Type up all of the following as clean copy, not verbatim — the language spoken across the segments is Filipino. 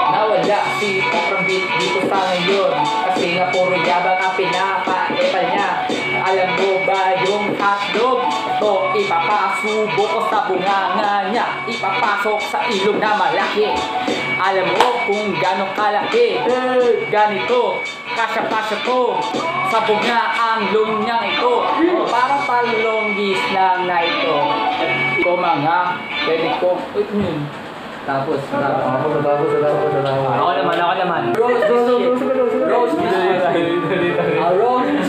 Nawala si Oprang dito sa ngayon kasi nga puro yabang ang pinapa-epal niya. Alam mo ba yung hotdog? To ipapasubo ko sa bunganga niya, ipapasok sa ilog na malaki. Alam mo kung gano'ng kalaki? Ganito, kasya-kasya to sa bunga ang lunyang ito. Parang palonggis lang na ito. Ito mga pwede ko. Tapos. Ako naman. Rose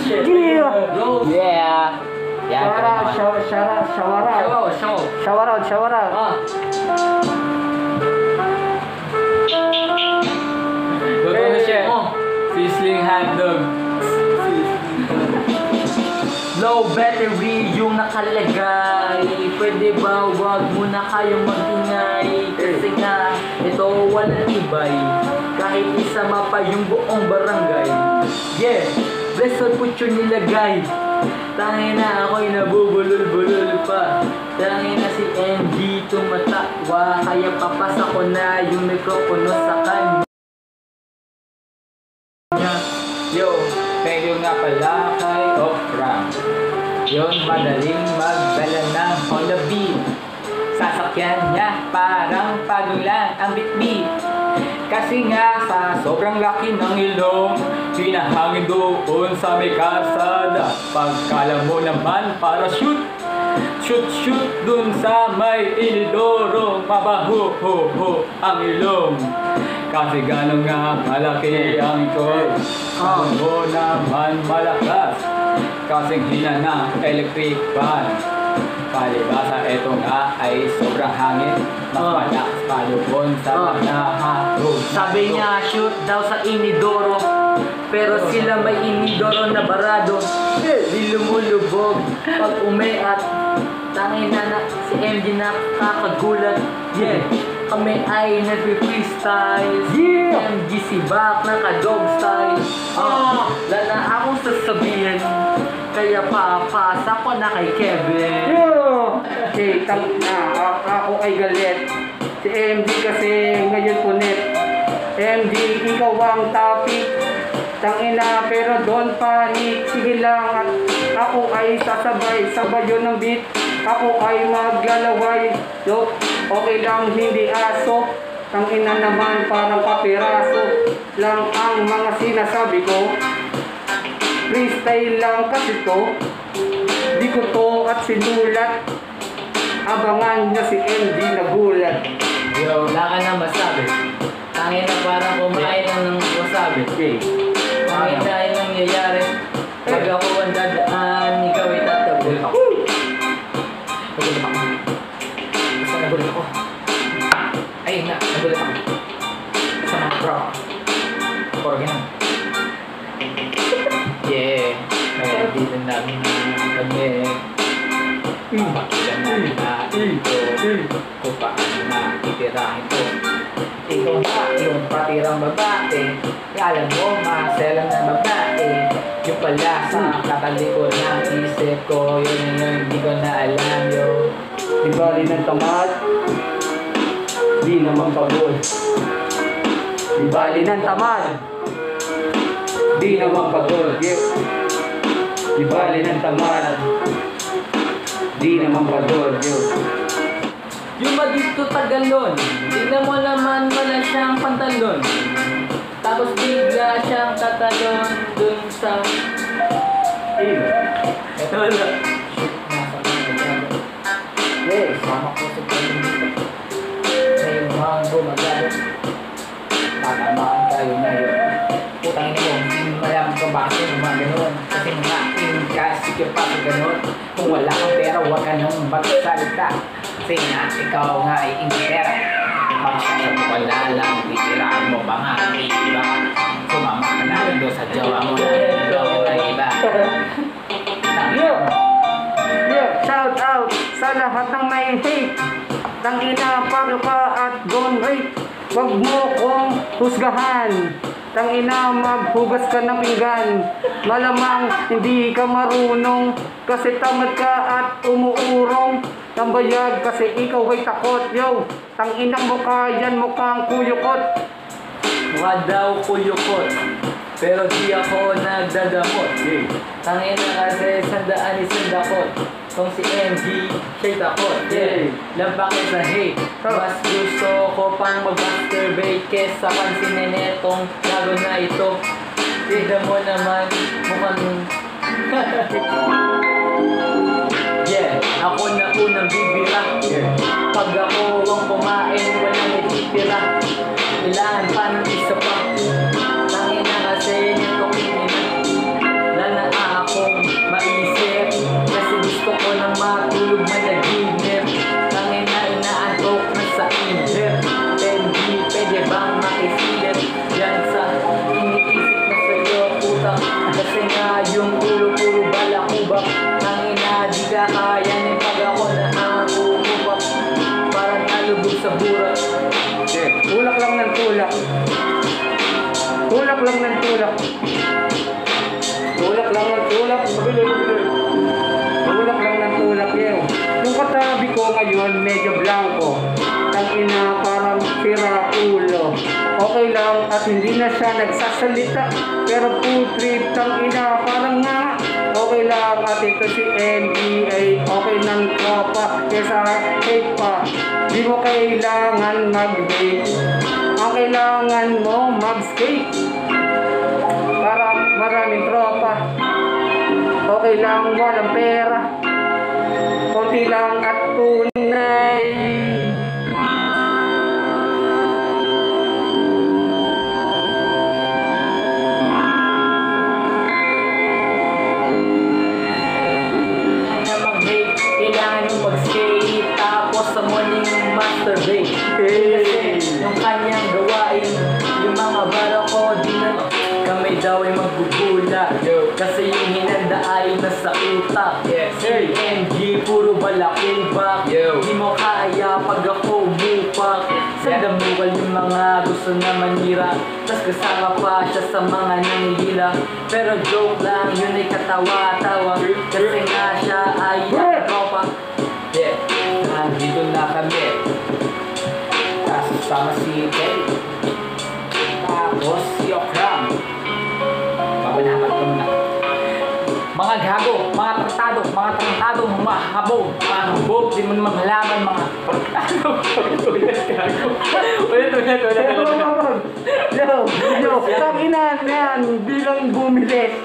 shit. Yeah. Shawara. Totoo siya. Sizzling hotdog. Low battery yung nakalagay. Pwede ba wag muna kayong mag-ingay? Kasi nga ito walang ibay. Kahit isama pa yung buong barangay. Yeah, blessed put yung nilagay. Tangin na ako'y nabubulol-bulol pa. Tangin na si MD tumatawa. Kaya papasa ko na yung mikropono sa kanya. Yo, thank you nga pala kay Oprah. Yun, madaling magdala ng Honda Beat. Sasakyan niya parang pagulan ang bitbit. Kasi nga sa sobrang laki ng ilong, pinahangin doon sa may kalsada. Pagkala mo naman para shoot dun sa may inidorong mabaho ang ilong. Kasi gano'n nga malaki ang ikot, ang mo naman malakas. Kasing hina ng electric fan. Palibasa ito nga ay sobrang hangin. Mas malakas palubon sa naharo. Sabi niya shoot daw sa inidoro, pero sila may inidoro na barado. Di lumulubog pag umeat. Tangin na si MD na kakagulat. Yeah, kami ay nagpi-freestyle. Yeah, MD si Bak naka-dog style. Wala na akong sasabihin, kaya papasa ko na kay Kevin. Okay, ako ay galit. Si MD kasi ngayon punit. MD, ikaw ang topic. Tangina, pero don't panic. Sige lang at ako ay sabay yun ng beat. Ako ay maglalaway. Yo, okay lang, hindi aso. Tangina naman, parang kapiraso lang ang mga sinasabi ko. Freestyle lang kasi to. Di ko to at sinulat. Abangan niya si MD na gulat. Yo, wala ka na masabi. Tangin na parang kumain lang ng wasabi. Tangin na yung nangyayari. Pag ako ang dadaan, ikaw ay tatagulit ako. Basta nagulit ako. Ay na, nagulit ako. Basta mga pro. Or ganun. Yeah. Kaya dito namin kami. Pakilan namin na ito. Kung paano na itirahin to. Ikaw na yung patirang babae. Alam mo, maselang na babae. Yung pala sa katalikod ng isip ko. Yun, hindi ko na alam yun. Di bali ng tamad, di naman pagod. Di bali ng tamad, di naman pagod. Di bali ng tamad, di naman pagod. Yung dito tagalon, tignan mo naman wala siyang pantalon. Tapos bigla siyang tatalon dun sa Ito wala. Sama ko sa talon dito. May mga gumagalo. Tatamaan tayo ngayon. Putang ina mo, hindi mo alam kung bakit yung mga ganun. Kasi mga inkasikip pa sa ganun. Kung wala kang pera, huwag ka nang magsalita. Kasi nga, ikaw nga ay ingkera. Pagkaya mo wala lang, titiraan mo ba nga, may iba. Sumama ka na rin doon sa jowa mo na iba. Shout out sa lahat ng may hate. Tangina, paro ka at gone rate. wag mo kong husgahan. Tangina, maghugas ka ng pinggan. Malamang hindi ka marunong, kasi tamad ka at umuurong. Tambayag kasi ikaw ay takot. Yo, tanginang mukha yan, mukhang kuyukot. Mukha daw kuyukot, pero di ako nagdadamot. Tangina kasi sandaan isang dakot. Kung si MG, siya'y takot. Lampake sa hate. Mas gusto ko pang mag-masturbate kesa pansinin etong lago na ito. Tignan mo naman, mukhang yeah, ako na unang bibira. Pag ako ang kumain, walang ititira. Kailangan pa ng isa pa. Tangina kasi nitong inina. Wala na akong maisip, kasi gusto ko nang matulog managinip. Tangina, inaantok na sa inip. Hindi pwede bang makisilip yan sa iniisip na sa'yo, putang. Kasi nga yung ulo puro balakubak. Tangina, di ka kaya nin pag ako na nakukubak. Parang nalubog sa burak. Tulak lang ng tulak. Tulak lang ng tulak. Tulak lang ng tulak. Tulak lang ng tulak, yo. Yung katabi ko ngayon, medyo blanco. Tangina, parang sira ulo. Okay lang at hindi na siya nagsasalita. Pero food trip, tangina, parang nga. Okay lang at ito si NBA. Okay ng tropa, kesa hate pa. Di mo kailangan mag-hate. Ang kailangan mo mag-skate. Para maraming tropa. Okay lang, walang pera. Konti lang at tunay. Kailangan yung mag-skate, tapos sa morning masturbate. Kasi yung kanyang gawain, yung mga bara ko, di na kami daw ay magbubula. Kasi yung hinanda ay nasa utak. Si MG, puro balakubak. Di mo kaya pag ako bupak. Sa damugal yung mga gusto na manira, tas kasama pa siya sa mga nangihila. Pero joke lang, yun ay katawa-tawa. Kasi nga siya ay tropa. Nandito na kami. Kasama si Kelly. Tapos si Okram. Babanapat ko muna. Mga gago, mga tarantadong humahabog, mga habog, di mo naman malaman mga tarantado. Ulit. Yo, tangina yan, bilang bumili.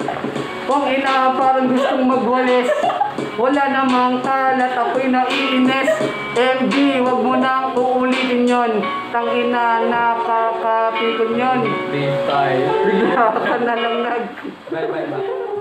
Kung ina parang gustong magwalis. Wala namang kalat, ako'y naiinis. MG, wag mo nang uulitin yon. Tangina, nakakapikon yon. Big tayo. Bigla ka na lang Bye.